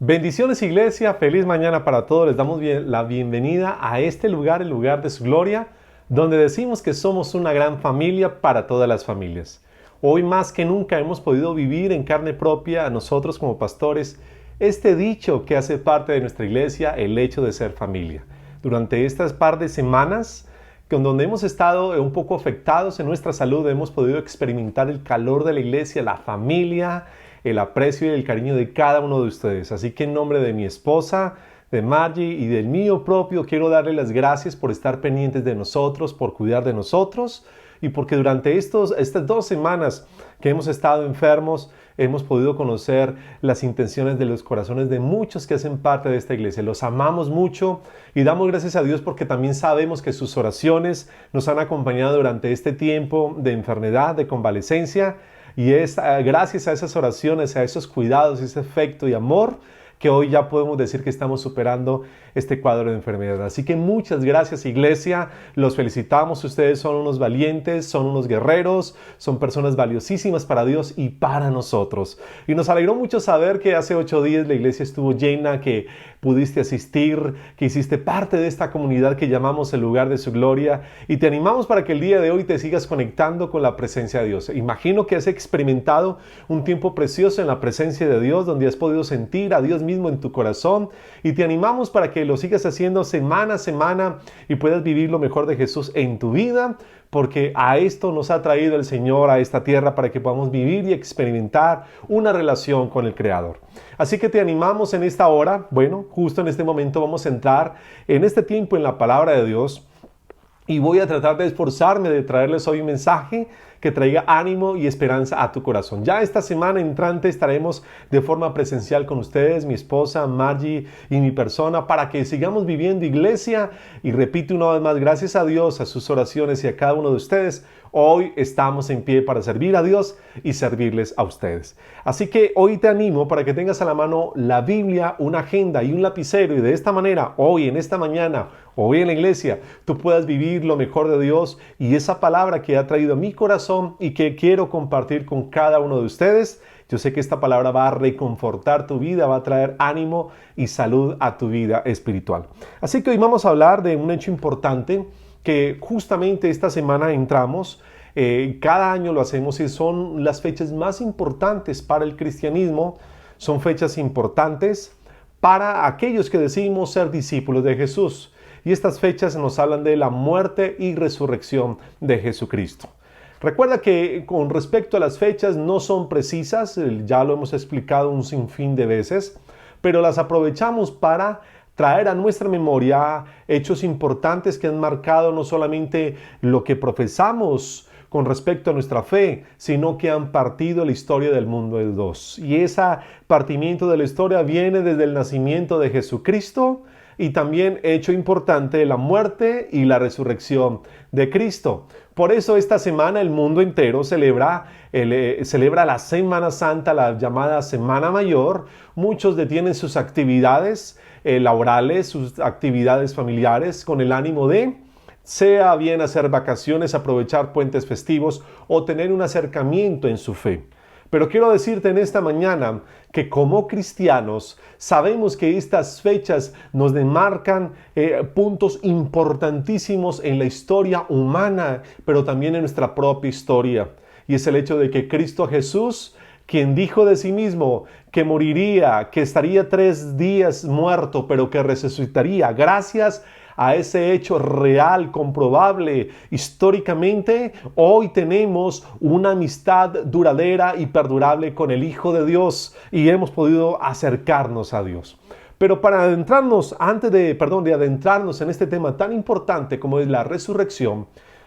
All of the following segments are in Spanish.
Bendiciones, iglesia, feliz mañana para todos. Les damos la bienvenida a este lugar, el lugar de su gloria, donde decimos que somos una gran familia para todas las familias. Hoy más que nunca hemos podido vivir en carne propia a nosotros como pastores este dicho que hace parte de nuestra iglesia, el hecho de ser familia. Durante estas par de semanas, donde hemos estado un poco afectados en nuestra salud, hemos podido experimentar el calor de la iglesia, la familia, el aprecio y el cariño de cada uno de ustedes. Así que en nombre de mi esposa, de Margie y del mío propio, quiero darle las gracias por estar pendientes de nosotros, por cuidar de nosotros y porque durante estas 2 semanas que hemos estado enfermos, hemos podido conocer las intenciones de los corazones de muchos que hacen parte de esta iglesia. Los amamos mucho y damos gracias a Dios porque también sabemos que sus oraciones nos han acompañado durante este tiempo de enfermedad, de convalecencia. Y es gracias a esas oraciones, a esos cuidados, ese afecto y amor, que hoy ya podemos decir que estamos superando este cuadro de enfermedad. Así que muchas gracias, iglesia. Los felicitamos. Ustedes son unos valientes, son unos guerreros, son personas valiosísimas para Dios y para nosotros. Y nos alegró mucho saber que hace 8 días la iglesia estuvo llena, que pudiste asistir, que hiciste parte de esta comunidad que llamamos el lugar de su gloria. Y te animamos para que el día de hoy te sigas conectando con la presencia de Dios. Imagino que has experimentado un tiempo precioso en la presencia de Dios, donde has podido sentir a Dios mismo en tu corazón, y te animamos para que lo sigas haciendo semana a semana y puedas vivir lo mejor de Jesús en tu vida, porque a esto nos ha traído el Señor a esta tierra para que podamos vivir y experimentar una relación con el Creador. Así que te animamos en esta hora, justo en este momento vamos a entrar en este tiempo en la palabra de Dios y voy a tratar de esforzarme de traerles hoy un mensaje que traiga ánimo y esperanza a tu corazón. Ya esta semana entrante estaremos de forma presencial con ustedes, mi esposa, Margie y mi persona, para que sigamos viviendo iglesia. Y repito una vez más, gracias a Dios, a sus oraciones y a cada uno de ustedes, hoy estamos en pie para servir a Dios y servirles a ustedes. Así que hoy te animo para que tengas a la mano la Biblia, una agenda y un lapicero, y de esta manera, hoy, en esta mañana, hoy en la iglesia, tú puedas vivir lo mejor de Dios y esa palabra que ha traído a mi corazón y que quiero compartir con cada uno de ustedes. Yo sé que esta palabra va a reconfortar tu vida, va a traer ánimo y salud a tu vida espiritual. Así que hoy vamos a hablar de un hecho importante que justamente esta semana entramos. Cada año lo hacemos y son las fechas más importantes para el cristianismo. Son fechas importantes para aquellos que decidimos ser discípulos de Jesús. Y estas fechas nos hablan de la muerte y resurrección de Jesucristo. Recuerda que con respecto a las fechas no son precisas, ya lo hemos explicado un sinfín de veces, pero las aprovechamos para traer a nuestra memoria hechos importantes que han marcado no solamente lo que profesamos con respecto a nuestra fe, sino que han partido la historia del mundo en dos. Y ese partimiento de la historia viene desde el nacimiento de Jesucristo y también hecho importante la muerte y la resurrección de Cristo. Por eso esta semana el mundo entero celebra la Semana Santa, la llamada Semana Mayor. Muchos detienen sus actividades laborales, sus actividades familiares con el ánimo de, sea bien hacer vacaciones, aprovechar puentes festivos o tener un acercamiento en su fe. Pero quiero decirte en esta mañana que como cristianos sabemos que estas fechas nos demarcan puntos importantísimos en la historia humana, pero también en nuestra propia historia. Y es el hecho de que Cristo Jesús, quien dijo de sí mismo que moriría, que estaría 3 días muerto, pero que resucitaría, gracias a ese hecho real, comprobable históricamente, hoy tenemos una amistad duradera y perdurable con el Hijo de Dios y hemos podido acercarnos a Dios. Pero para adentrarnos, adentrarnos en este tema tan importante como es la resurrección,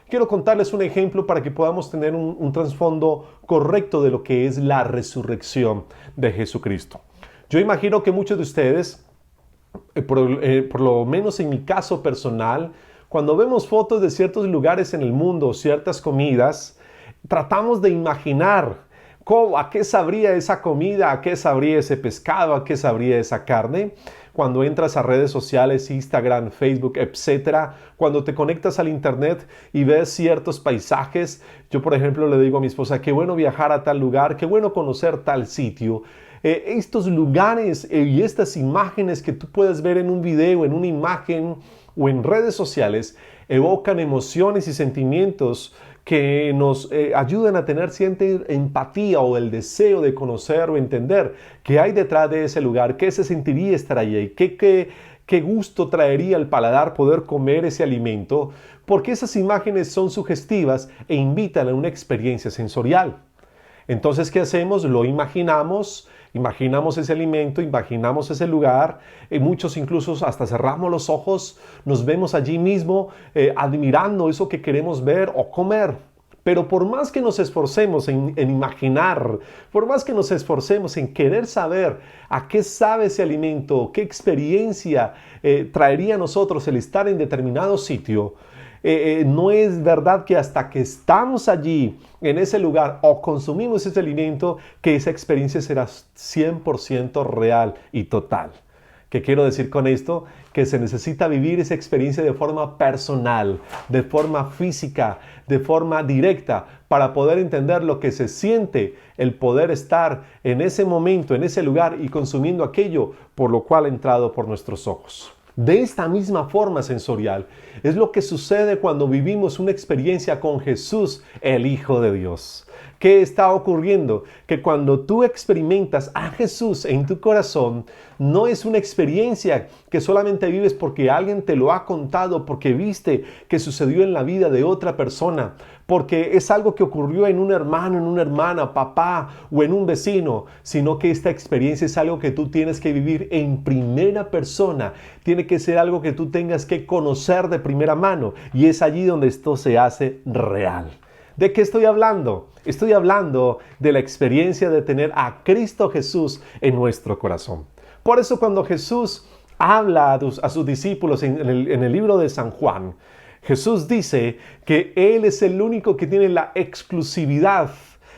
quiero contarles un ejemplo para que podamos tener un trasfondo correcto de lo que es la resurrección de Jesucristo. Yo imagino que muchos de ustedes, por lo menos en mi caso personal, cuando vemos fotos de ciertos lugares en el mundo, ciertas comidas, tratamos de imaginar a qué sabría esa comida, a qué sabría ese pescado, a qué sabría esa carne. Cuando entras a redes sociales, Instagram, Facebook, etc., cuando te conectas al internet y ves ciertos paisajes, yo por ejemplo le digo a mi esposa, qué bueno viajar a tal lugar, qué bueno conocer tal sitio. estos lugares y estas imágenes que tú puedes ver en un video, en una imagen o en redes sociales, evocan emociones y sentimientos que nos ayudan a tener cierta empatía o el deseo de conocer o entender qué hay detrás de ese lugar, qué se sentiría estar allí, qué gusto traería al paladar poder comer ese alimento, porque esas imágenes son sugestivas e invitan a una experiencia sensorial. Entonces, ¿qué hacemos? Lo imaginamos, imaginamos ese alimento, imaginamos ese lugar, muchos incluso hasta cerramos los ojos, nos vemos allí mismo admirando eso que queremos ver o comer. Pero por más que nos esforcemos en imaginar, por más que nos esforcemos en querer saber a qué sabe ese alimento, qué experiencia traería a nosotros el estar en determinado sitio, no es verdad que hasta que estamos allí, en ese lugar, o consumimos ese alimento, que esa experiencia será 100% real y total. ¿Qué quiero decir con esto? Que se necesita vivir esa experiencia de forma personal, de forma física, de forma directa, para poder entender lo que se siente el poder estar en ese momento, en ese lugar y consumiendo aquello por lo cual ha entrado por nuestros ojos. De esta misma forma sensorial es lo que sucede cuando vivimos una experiencia con Jesús, el Hijo de Dios. ¿Qué está ocurriendo? Que cuando tú experimentas a Jesús en tu corazón, no es una experiencia que solamente vives porque alguien te lo ha contado, porque viste que sucedió en la vida de otra persona, porque es algo que ocurrió en un hermano, en una hermana, papá o en un vecino, sino que esta experiencia es algo que tú tienes que vivir en primera persona. Tiene que ser algo que tú tengas que conocer de primera mano, y es allí donde esto se hace real. ¿De qué estoy hablando? Estoy hablando de la experiencia de tener a Cristo Jesús en nuestro corazón. Por eso cuando Jesús habla a sus discípulos en el libro de San Juan, Jesús dice que Él es el único que tiene la exclusividad.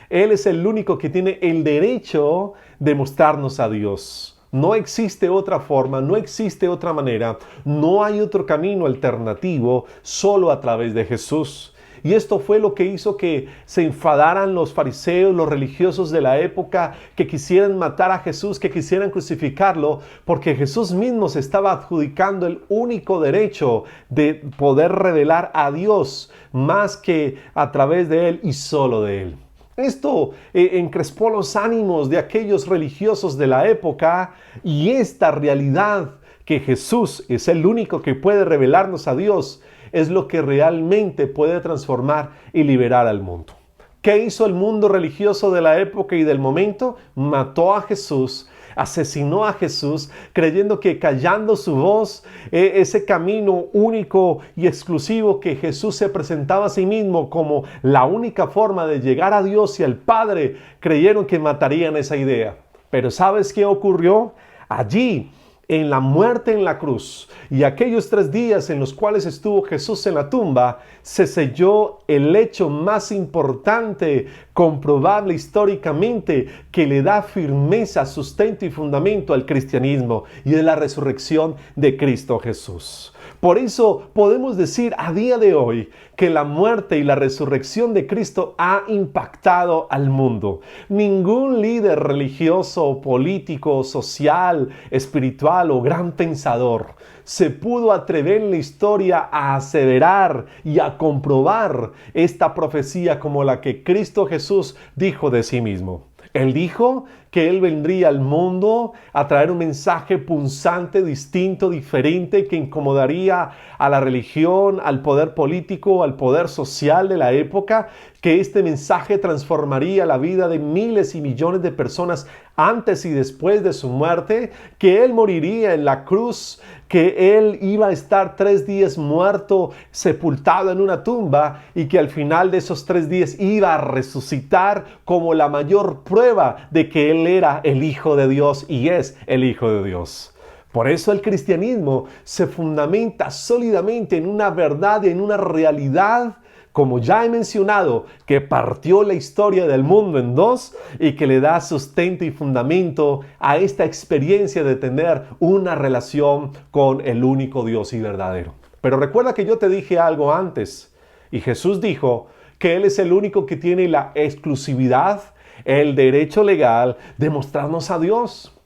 Él es el único que tiene el derecho de mostrarnos a Dios. No existe otra forma, no existe otra manera, no hay otro camino alternativo, solo a través de Jesús. Y esto fue lo que hizo que se enfadaran los fariseos, los religiosos de la época, que quisieran matar a Jesús, que quisieran crucificarlo, porque Jesús mismo se estaba adjudicando el único derecho de poder revelar a Dios más que a través de Él y solo de Él. Esto encrespó los ánimos de aquellos religiosos de la época, y esta realidad que Jesús es el único que puede revelarnos a Dios es lo que realmente puede transformar y liberar al mundo. ¿Qué hizo el mundo religioso de la época y del momento? Mató a Jesús, asesinó a Jesús, creyendo que callando su voz, ese camino único y exclusivo que Jesús se presentaba a sí mismo como la única forma de llegar a Dios y al Padre, creyeron que matarían esa idea. Pero ¿sabes qué ocurrió? Allí, en la muerte en la cruz y aquellos 3 días en los cuales estuvo Jesús en la tumba, se selló el hecho más importante, comprobable históricamente, que le da firmeza, sustento y fundamento al cristianismo, y es la resurrección de Cristo Jesús. Por eso podemos decir a día de hoy que la muerte y la resurrección de Cristo ha impactado al mundo. Ningún líder religioso, político, social, espiritual o gran pensador se pudo atrever en la historia a aseverar y a comprobar esta profecía como la que Cristo Jesús dijo de sí mismo. Él dijo que Él vendría al mundo a traer un mensaje punzante, distinto, diferente, que incomodaría a la religión, al poder político, al poder social de la época, que este mensaje transformaría la vida de miles y millones de personas antes y después de su muerte, que Él moriría en la cruz, que Él iba a estar 3 días muerto, sepultado en una tumba, y que al final de esos 3 días iba a resucitar como la mayor prueba de que Él era el Hijo de Dios y es el Hijo de Dios. Por eso el cristianismo se fundamenta sólidamente en una verdad y en una realidad, como ya he mencionado, que partió la historia del mundo en 2 y que le da sustento y fundamento a esta experiencia de tener una relación con el único Dios y verdadero. Pero recuerda que yo te dije algo antes, y Jesús dijo que Él es el único que tiene la exclusividad, el derecho legal de mostrarnos a Dios.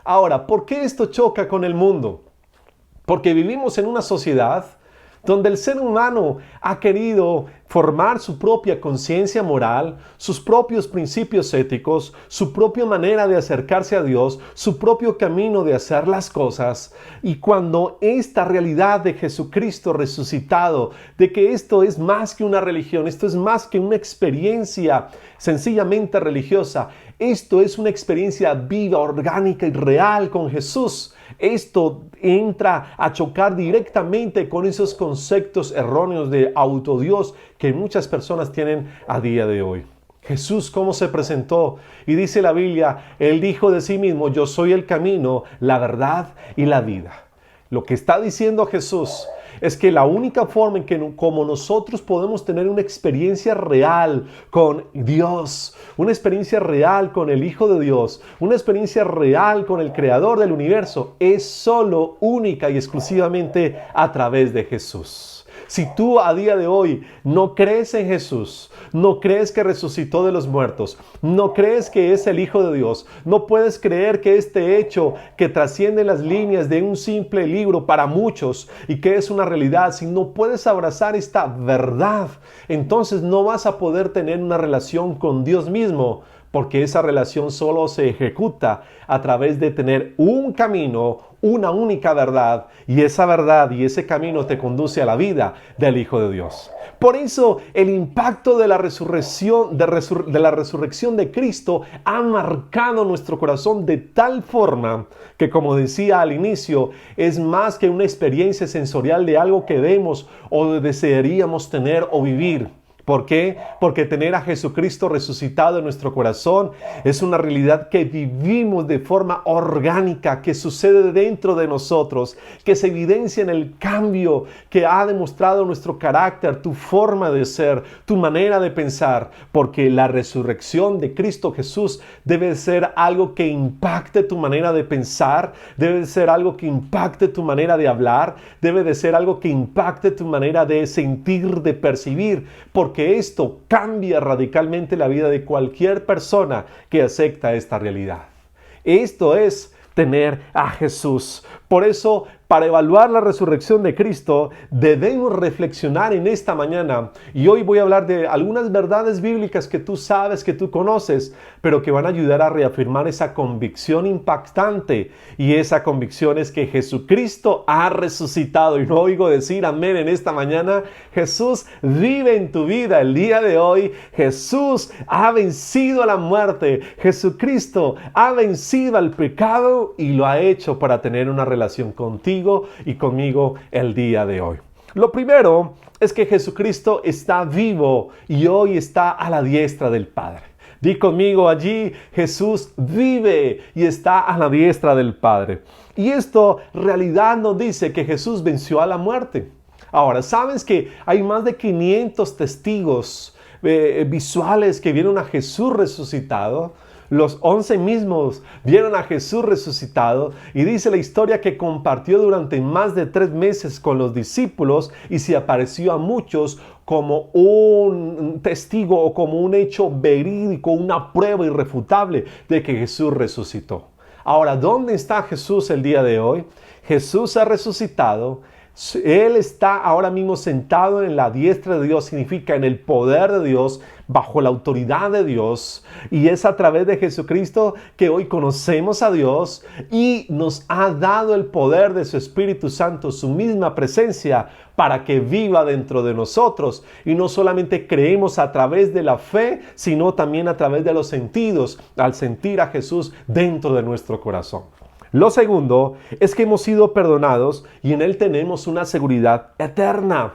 Ahora, ¿por qué esto choca con el mundo? Porque vivimos en una sociedad donde el ser humano ha querido formar su propia conciencia moral, sus propios principios éticos, su propia manera de acercarse a Dios, su propio camino de hacer las cosas. Y cuando esta realidad de Jesucristo resucitado, de que esto es más que una religión, esto es más que una experiencia sencillamente religiosa, esto es una experiencia viva, orgánica y real con Jesús. Esto entra a chocar directamente con esos conceptos erróneos de autodios que muchas personas tienen a día de hoy. Jesús, ¿cómo se presentó? Y dice la Biblia, Él dijo de sí mismo, yo soy el camino, la verdad y la vida. Lo que está diciendo Jesús es que la única forma en que como nosotros podemos tener una experiencia real con Dios, una experiencia real con el Hijo de Dios, una experiencia real con el Creador del universo, es solo, única y exclusivamente a través de Jesús. Si tú a día de hoy no crees en Jesús, no crees que resucitó de los muertos, no crees que es el Hijo de Dios, no puedes creer que este hecho que trasciende las líneas de un simple libro para muchos y que es una realidad, si no puedes abrazar esta verdad, entonces no vas a poder tener una relación con Dios mismo, porque esa relación solo se ejecuta a través de tener un camino, una única verdad, y esa verdad y ese camino te conduce a la vida del Hijo de Dios. Por eso el impacto de la resurrección de Cristo ha marcado nuestro corazón de tal forma que, como decía al inicio, es más que una experiencia sensorial de algo que vemos o desearíamos tener o vivir. ¿Por qué? Porque tener a Jesucristo resucitado en nuestro corazón es una realidad que vivimos de forma orgánica, que sucede dentro de nosotros, que se evidencia en el cambio que ha demostrado nuestro carácter, tu forma de ser, tu manera de pensar, porque la resurrección de Cristo Jesús debe ser algo que impacte tu manera de pensar, debe de ser algo que impacte tu manera de hablar, debe de ser algo que impacte tu manera de sentir, de percibir, porque esto cambia radicalmente la vida de cualquier persona que acepta esta realidad. Esto es tener a Jesús. Por eso, para evaluar la resurrección de Cristo, debemos reflexionar en esta mañana. Y hoy voy a hablar de algunas verdades bíblicas que tú sabes, que tú conoces, pero que van a ayudar a reafirmar esa convicción impactante. Y esa convicción es que Jesucristo ha resucitado. Y no oigo decir amén en esta mañana. Jesús vive en tu vida el día de hoy. Jesús ha vencido a la muerte. Jesucristo ha vencido al pecado y lo ha hecho para tener una relación contigo y conmigo el día de hoy. Lo primero es que Jesucristo está vivo y hoy está a la diestra del Padre. Di conmigo allí, Jesús vive y está a la diestra del Padre. Y esto realidad nos dice que Jesús venció a la muerte. Ahora, ¿sabes que hay más de 500 testigos visuales que vieron a Jesús resucitado? Los 11 mismos vieron a Jesús resucitado y dice la historia que compartió durante más de 3 meses con los discípulos y se apareció a muchos como un testigo o como un hecho verídico, una prueba irrefutable de que Jesús resucitó. Ahora, ¿dónde está Jesús el día de hoy? Jesús ha resucitado. Él está ahora mismo sentado en la diestra de Dios, significa en el poder de Dios, bajo la autoridad de Dios. Y es a través de Jesucristo que hoy conocemos a Dios y nos ha dado el poder de su Espíritu Santo, su misma presencia, para que viva dentro de nosotros. Y no solamente creemos a través de la fe, sino también a través de los sentidos, al sentir a Jesús dentro de nuestro corazón. Lo segundo es que hemos sido perdonados y en Él tenemos una seguridad eterna.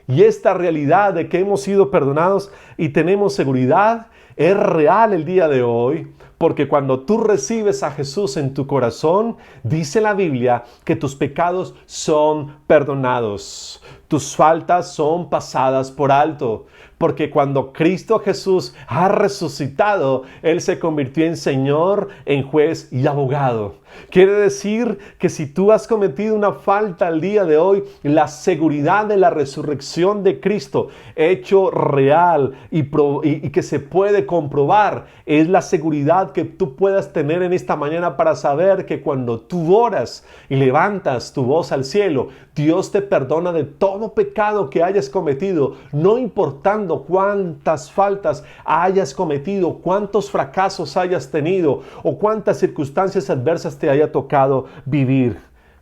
Y esta realidad de que hemos sido perdonados y tenemos seguridad es real el día de hoy, Porque cuando tú recibes a Jesús en tu corazón, dice la Biblia que tus pecados son perdonados. Tus faltas son pasadas por alto. Porque cuando Cristo Jesús ha resucitado, Él se convirtió en Señor, en juez y abogado. Quiere decir que si tú has cometido una falta al día de hoy, la seguridad de la resurrección de Cristo, hecho real y que se puede comprobar, es la seguridad que tú puedas tener en esta mañana para saber que cuando tú oras y levantas tu voz al cielo, Dios te perdona de todo pecado que hayas cometido, no importando cuántas faltas hayas cometido, cuántos fracasos hayas tenido o cuántas circunstancias adversas te haya tocado vivir.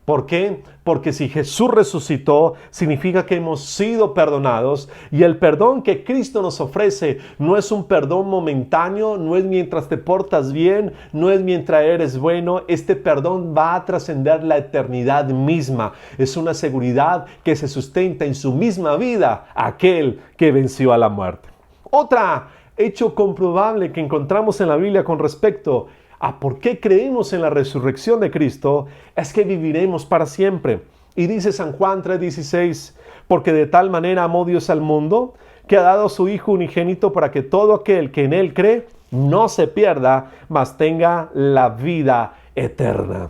¿Por qué? Porque si Jesús resucitó, significa que hemos sido perdonados, y el perdón que Cristo nos ofrece no es un perdón momentáneo, no es mientras te portas bien, no es mientras eres bueno. Este perdón va a trascender la eternidad misma. Es una seguridad que se sustenta en su misma vida, aquel que venció a la muerte. Otra hecho comprobable que encontramos en la Biblia con respecto a por qué creemos en la resurrección de Cristo es que viviremos para siempre. Y dice San Juan 3:16, porque de tal manera amó Dios al mundo, que ha dado a su Hijo unigénito para que todo aquel que en Él cree no se pierda, mas tenga la vida eterna.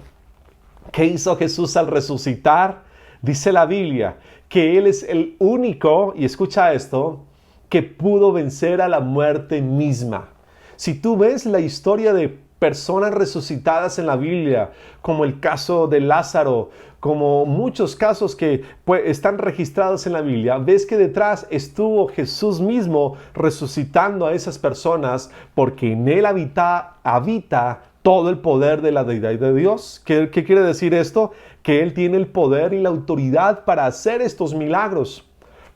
¿Qué hizo Jesús al resucitar? Dice la Biblia que Él es el único, y escucha esto, que pudo vencer a la muerte misma. Si tú ves la historia de personas resucitadas en la Biblia, como el caso de Lázaro, como muchos casos que están registrados en la Biblia, ves que detrás estuvo Jesús mismo resucitando a esas personas, porque en Él habita todo el poder de la deidad de Dios. ¿Qué quiere decir esto? Que Él tiene el poder y la autoridad para hacer estos milagros.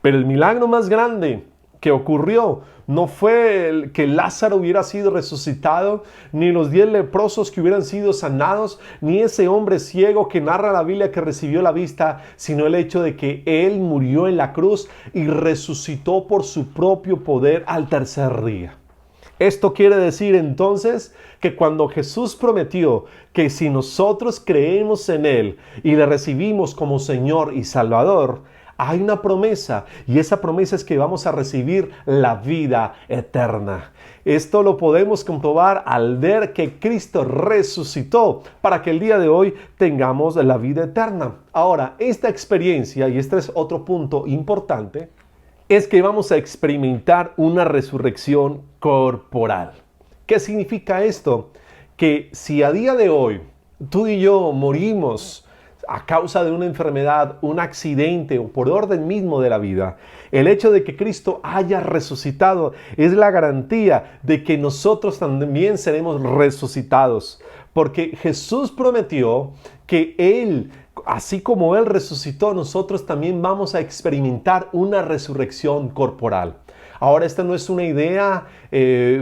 Pero el milagro más grande que ocurrió no fue el que Lázaro hubiera sido resucitado, ni los 10 leprosos que hubieran sido sanados, ni ese hombre ciego que narra la Biblia que recibió la vista, sino el hecho de que Él murió en la cruz y resucitó por su propio poder al tercer día. Esto quiere decir entonces que cuando Jesús prometió que si nosotros creemos en Él y le recibimos como Señor y Salvador, hay una promesa, y esa promesa es que vamos a recibir la vida eterna. Esto lo podemos comprobar al ver que Cristo resucitó para que el día de hoy tengamos la vida eterna. Ahora, esta experiencia, y este es otro punto importante, es que vamos a experimentar una resurrección corporal. ¿Qué significa esto? Que si a día de hoy tú y yo morimos a causa de una enfermedad, un accidente o por orden mismo de la vida, el hecho de que Cristo haya resucitado es la garantía de que nosotros también seremos resucitados. Porque Jesús prometió que Él, así como Él resucitó, nosotros también vamos a experimentar una resurrección corporal. Ahora, esta no es una idea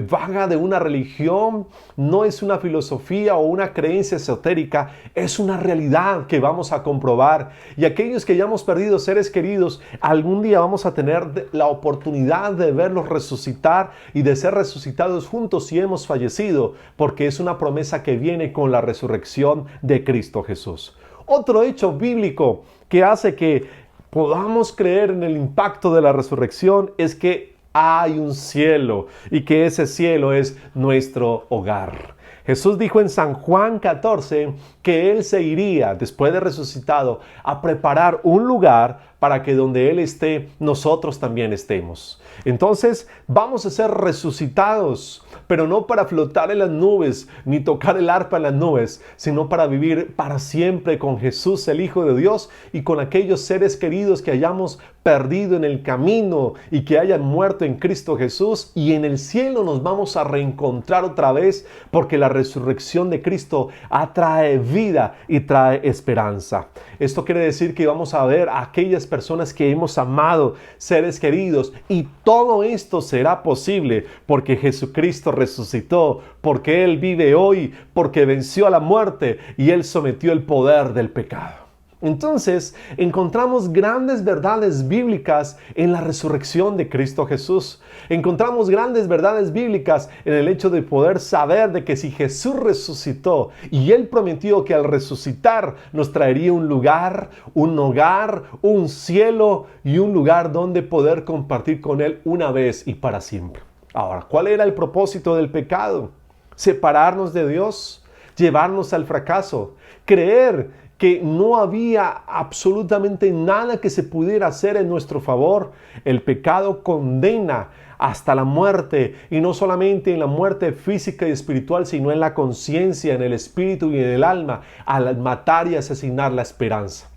vaga de una religión, no es una filosofía o una creencia esotérica, es una realidad que vamos a comprobar. Y aquellos que ya hemos perdido seres queridos, algún día vamos a tener la oportunidad de verlos resucitar y de ser resucitados juntos si hemos fallecido, porque es una promesa que viene con la resurrección de Cristo Jesús. Otro hecho bíblico que hace que podamos creer en el impacto de la resurrección es que hay un cielo y que ese cielo es nuestro hogar. Jesús dijo en San Juan 14 que Él se iría, después de resucitado, a preparar un lugar para que donde Él esté, nosotros también estemos. Entonces vamos a ser resucitados, pero no para flotar en las nubes, ni tocar el arpa en las nubes, sino para vivir para siempre con Jesús, el Hijo de Dios, y con aquellos seres queridos que hayamos perdido en el camino y que hayan muerto en Cristo Jesús, y en el cielo nos vamos a reencontrar otra vez, porque la resurrección de Cristo atrae vida y trae esperanza. Esto quiere decir que vamos a ver a aquellas personas que hemos amado, seres queridos, y todo esto será posible porque Jesucristo resucitó, porque Él vive hoy, porque venció a la muerte y Él sometió el poder del pecado. Entonces, encontramos grandes verdades bíblicas en la resurrección de Cristo Jesús. Encontramos grandes verdades bíblicas en el hecho de poder saber de que si Jesús resucitó y Él prometió que al resucitar nos traería un lugar, un hogar, un cielo y un lugar donde poder compartir con Él una vez y para siempre. Ahora, ¿cuál era el propósito del pecado? Separarnos de Dios, llevarnos al fracaso, creer que no había absolutamente nada que se pudiera hacer en nuestro favor. El pecado condena hasta la muerte, y no solamente en la muerte física y espiritual, sino en la conciencia, en el espíritu y en el alma, al matar y asesinar la esperanza.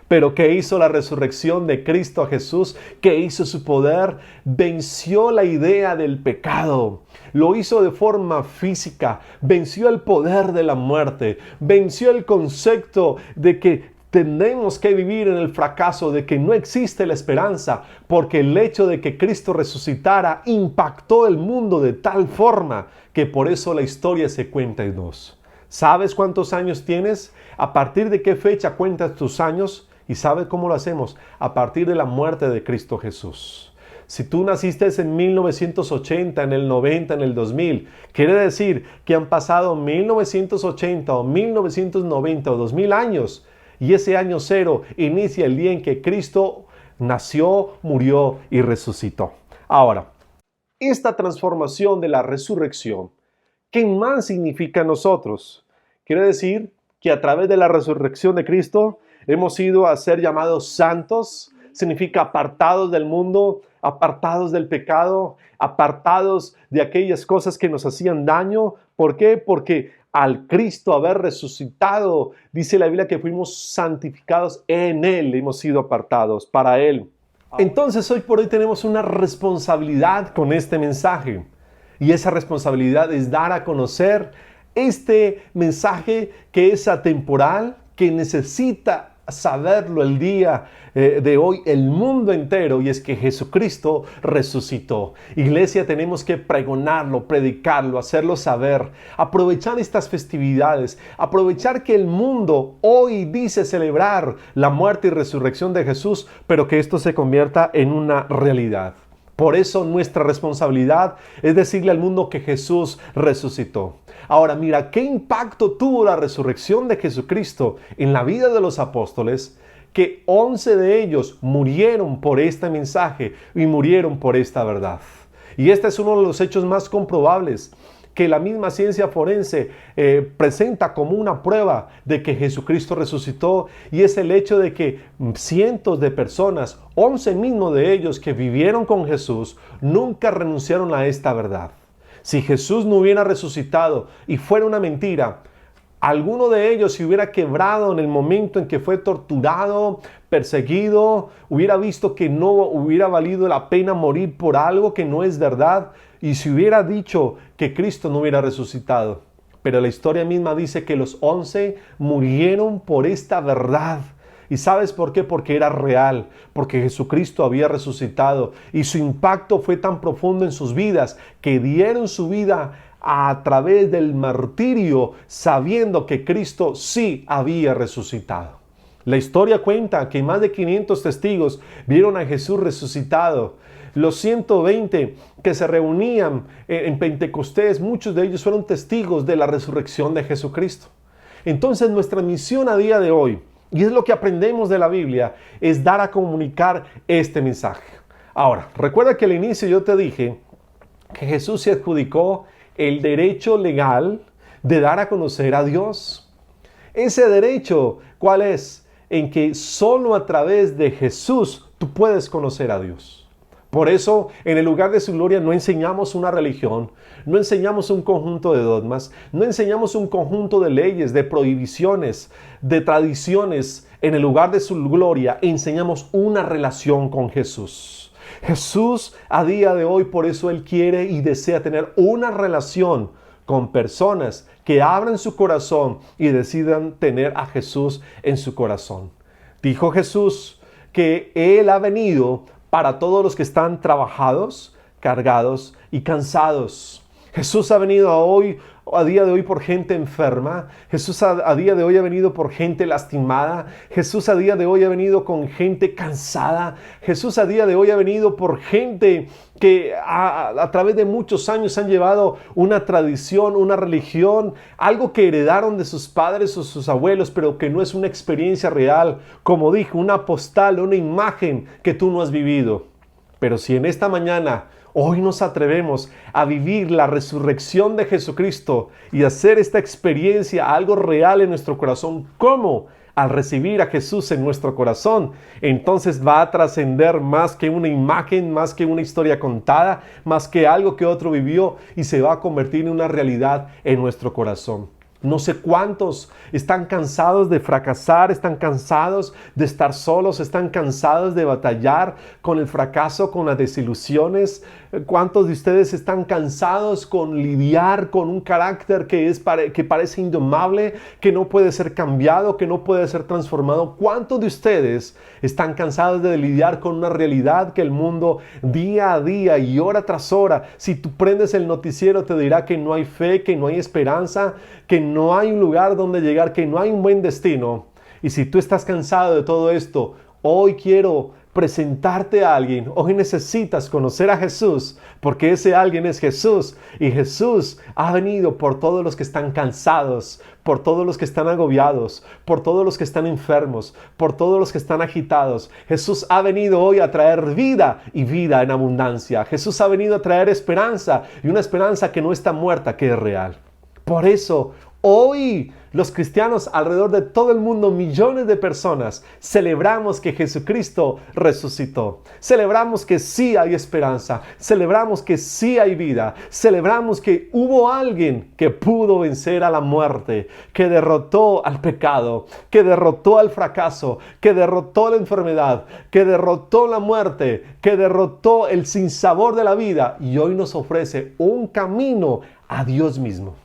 Pero ¿qué hizo la resurrección de Cristo Jesús? ¿Qué hizo su poder? Venció la idea del pecado. Lo hizo de forma física. Venció el poder de la muerte. Venció el concepto de que tenemos que vivir en el fracaso, de que no existe la esperanza, porque el hecho de que Cristo resucitara impactó el mundo de tal forma que por eso la historia se cuenta en dos. ¿Sabes cuántos años tienes? ¿A partir de qué fecha cuentas tus años? ¿Y sabes cómo lo hacemos? A partir de la muerte de Cristo Jesús. Si tú naciste en 1980, en el 90, en el 2000, quiere decir que han pasado 1980 o 1990 o 2000 años, y ese año cero inicia el día en que Cristo nació, murió y resucitó. Ahora, esta transformación de la resurrección, ¿qué más significa a nosotros? Quiere decir que a través de la resurrección de Cristo hemos ido a ser llamados santos. Significa apartados del mundo, apartados del pecado, apartados de aquellas cosas que nos hacían daño. ¿Por qué? Porque al Cristo haber resucitado, dice la Biblia que fuimos santificados en Él, hemos sido apartados para Él. Entonces hoy por hoy tenemos una responsabilidad con este mensaje, y esa responsabilidad es dar a conocer este mensaje que es atemporal, que necesita saberlo el día de hoy el mundo entero, y es que Jesucristo resucitó. Iglesia, tenemos que pregonarlo, predicarlo, hacerlo saber, aprovechar estas festividades, aprovechar que el mundo hoy dice celebrar la muerte y resurrección de Jesús, pero que esto se convierta en una realidad. Por eso nuestra responsabilidad es decirle al mundo que Jesús resucitó. Ahora mira, ¿qué impacto tuvo la resurrección de Jesucristo en la vida de los apóstoles? Que 11 de ellos murieron por este mensaje y murieron por esta verdad. Y este es uno de los hechos más comprobables que la misma ciencia forense presenta como una prueba de que Jesucristo resucitó, y es el hecho de que cientos de personas, 11 mismos de ellos que vivieron con Jesús, nunca renunciaron a esta verdad. Si Jesús no hubiera resucitado y fuera una mentira, alguno de ellos se hubiera quebrado en el momento en que fue torturado, perseguido, hubiera visto que no hubiera valido la pena morir por algo que no es verdad, y si hubiera dicho que Cristo no hubiera resucitado. Pero la historia misma dice que los 11 murieron por esta verdad. ¿Y sabes por qué? Porque era real, porque Jesucristo había resucitado, y su impacto fue tan profundo en sus vidas que dieron su vida a través del martirio, sabiendo que Cristo sí había resucitado. La historia cuenta que más de 500 testigos vieron a Jesús resucitado. Los 120 que se reunían en Pentecostés, muchos de ellos fueron testigos de la resurrección de Jesucristo. Entonces nuestra misión a día de hoy, y es lo que aprendemos de la Biblia, es dar a comunicar este mensaje. Ahora, recuerda que al inicio yo te dije que Jesús se adjudicó el derecho legal de dar a conocer a Dios. Ese derecho, ¿cuál es? En que solo a través de Jesús tú puedes conocer a Dios. Por eso, en el lugar de su gloria no enseñamos una religión, no enseñamos un conjunto de dogmas, no enseñamos un conjunto de leyes, de prohibiciones, de tradiciones. En el lugar de su gloria enseñamos una relación con Jesús. Jesús a día de hoy, por eso Él quiere y desea tener una relación con personas que abran su corazón y decidan tener a Jesús en su corazón. Dijo Jesús que Él ha venido para todos los que están trabajados, cargados y cansados. Jesús ha venido hoy a día de hoy por gente enferma. Jesús a día de hoy ha venido por gente lastimada. Jesús a día de hoy ha venido con gente cansada. Jesús a día de hoy ha venido por gente que a través de muchos años han llevado una tradición, una religión, algo que heredaron de sus padres o sus abuelos, pero que no es una experiencia real. Como dije, una postal, una imagen que tú no has vivido. Pero si en esta mañana, hoy nos atrevemos a vivir la resurrección de Jesucristo y hacer esta experiencia algo real en nuestro corazón, ¿cómo? Al recibir a Jesús en nuestro corazón, entonces va a trascender más que una imagen, más que una historia contada, más que algo que otro vivió, y se va a convertir en una realidad en nuestro corazón. No sé cuántos están cansados de fracasar, están cansados de estar solos, están cansados de batallar con el fracaso, con las desilusiones. ¿Cuántos de ustedes están cansados con lidiar con un carácter que parece indomable, que no puede ser cambiado, que no puede ser transformado? ¿Cuántos de ustedes están cansados de lidiar con una realidad que el mundo día a día y hora tras hora, si tú prendes el noticiero, te dirá que no hay fe, que no hay esperanza, que no hay un lugar donde llegar, que no hay un buen destino? Y si tú estás cansado de todo esto, hoy quiero presentarte a alguien. Hoy necesitas conocer a Jesús, porque ese alguien es Jesús, y Jesús ha venido por todos los que están cansados, por todos los que están agobiados, por todos los que están enfermos, por todos los que están agitados. Jesús ha venido hoy a traer vida, y vida en abundancia. Jesús ha venido a traer esperanza, y una esperanza que no está muerta, que es real. Por eso, hoy los cristianos alrededor de todo el mundo, millones de personas, celebramos que Jesucristo resucitó. Celebramos que sí hay esperanza. Celebramos que sí hay vida. Celebramos que hubo alguien que pudo vencer a la muerte, que derrotó al pecado, que derrotó al fracaso, que derrotó la enfermedad, que derrotó la muerte, que derrotó el sinsabor de la vida, y hoy nos ofrece un camino a Dios mismo.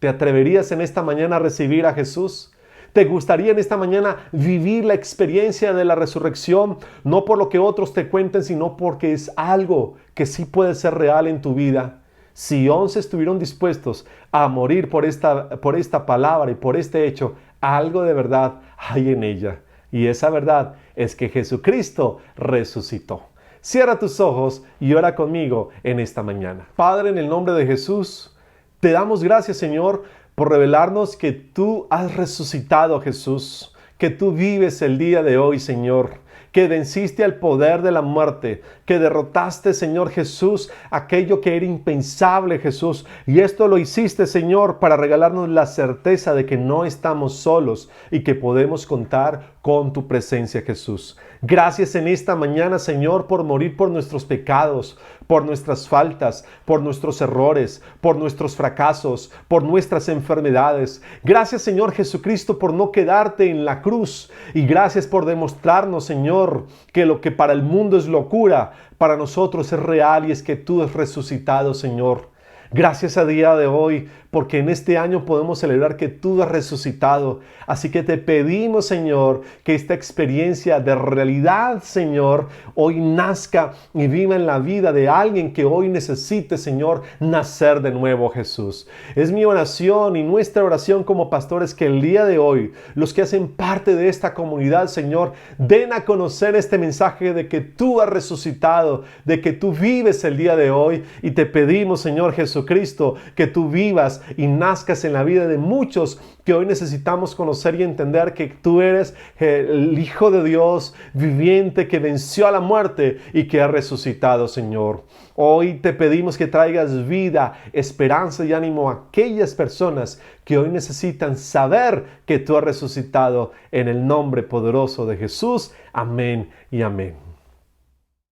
¿Te atreverías en esta mañana a recibir a Jesús? ¿Te gustaría en esta mañana vivir la experiencia de la resurrección? No por lo que otros te cuenten, sino porque es algo que sí puede ser real en tu vida. Si 11 estuvieron dispuestos a morir por esta palabra y por este hecho, algo de verdad hay en ella. Y esa verdad es que Jesucristo resucitó. Cierra tus ojos y ora conmigo en esta mañana. Padre, en el nombre de Jesús, te damos gracias, Señor, por revelarnos que tú has resucitado, Jesús, que tú vives el día de hoy, Señor, que venciste al poder de la muerte, que derrotaste, Señor Jesús, aquello que era impensable, Jesús. Y esto lo hiciste, Señor, para regalarnos la certeza de que no estamos solos y que podemos contar con tu presencia, Jesús. Gracias en esta mañana, Señor, por morir por nuestros pecados, por nuestras faltas, por nuestros errores, por nuestros fracasos, por nuestras enfermedades. Gracias, Señor Jesucristo, por no quedarte en la cruz. Y gracias por demostrarnos, Señor, que lo que para el mundo es locura, para nosotros es real, y es que tú has resucitado, Señor. Gracias a día de hoy, porque en este año podemos celebrar que tú has resucitado. Así que te pedimos, Señor, que esta experiencia de realidad, Señor, hoy nazca y viva en la vida de alguien que hoy necesite, Señor, nacer de nuevo, Jesús. Es mi oración y nuestra oración como pastores que el día de hoy, los que hacen parte de esta comunidad, Señor, den a conocer este mensaje de que tú has resucitado, de que tú vives el día de hoy, y te pedimos, Señor Jesucristo, que tú vivas y nazcas en la vida de muchos que hoy necesitamos conocer y entender que tú eres el Hijo de Dios viviente, que venció a la muerte y que ha resucitado, Señor. Hoy te pedimos que traigas vida, esperanza y ánimo a aquellas personas que hoy necesitan saber que tú has resucitado, en el nombre poderoso de Jesús. Amén y amén.